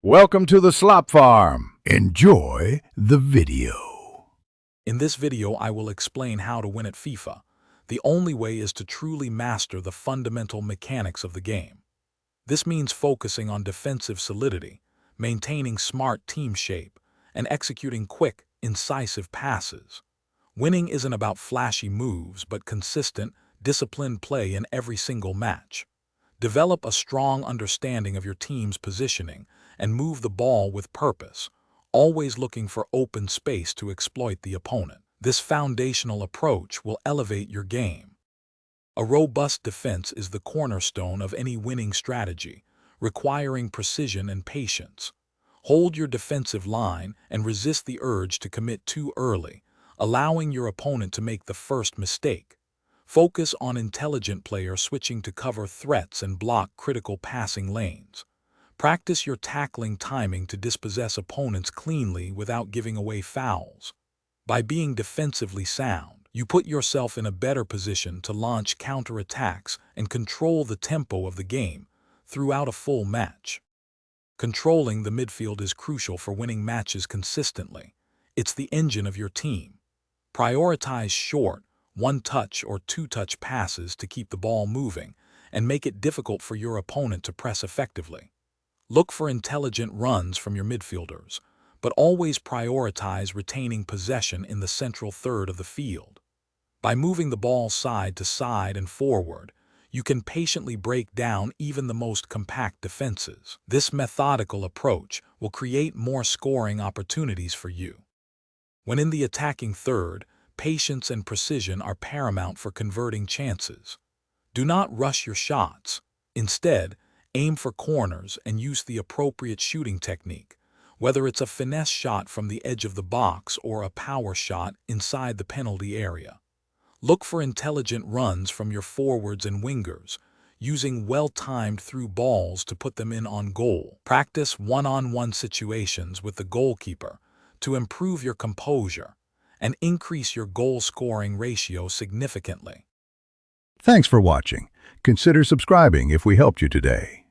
Welcome to the Slop Farm. Enjoy the video. In this video, I will explain how to win at FIFA. The only way is to truly master the fundamental mechanics of the game. This means focusing on defensive solidity, maintaining smart team shape, and executing quick, incisive passes. Winning isn't about flashy moves, but consistent, disciplined play in every single match. Develop a strong understanding of your team's positioning and move the ball with purpose, always looking for open space to exploit the opponent. This foundational approach will elevate your game. A robust defense is the cornerstone of any winning strategy, requiring precision and patience. Hold your defensive line and resist the urge to commit too early, allowing your opponent to make the first mistake. Focus on intelligent players switching to cover threats and block critical passing lanes. Practice your tackling timing to dispossess opponents cleanly without giving away fouls. By being defensively sound, you put yourself in a better position to launch counterattacks and control the tempo of the game throughout a full match. Controlling the midfield is crucial for winning matches consistently. It's the engine of your team. Prioritize short, one-touch or two-touch passes to keep the ball moving and make it difficult for your opponent to press effectively. Look for intelligent runs from your midfielders, but always prioritize retaining possession in the central third of the field. By moving the ball side to side and forward, you can patiently break down even the most compact defenses. This methodical approach will create more scoring opportunities for you. When in the attacking third, patience and precision are paramount for converting chances. Do not rush your shots. Instead, aim for corners and use the appropriate shooting technique, whether it's a finesse shot from the edge of the box or a power shot inside the penalty area. Look for intelligent runs from your forwards and wingers, using well-timed through balls to put them in on goal. Practice one-on-one situations with the goalkeeper to improve your composure and increase your goal-scoring ratio significantly. Thanks for watching. Consider subscribing if we helped you today.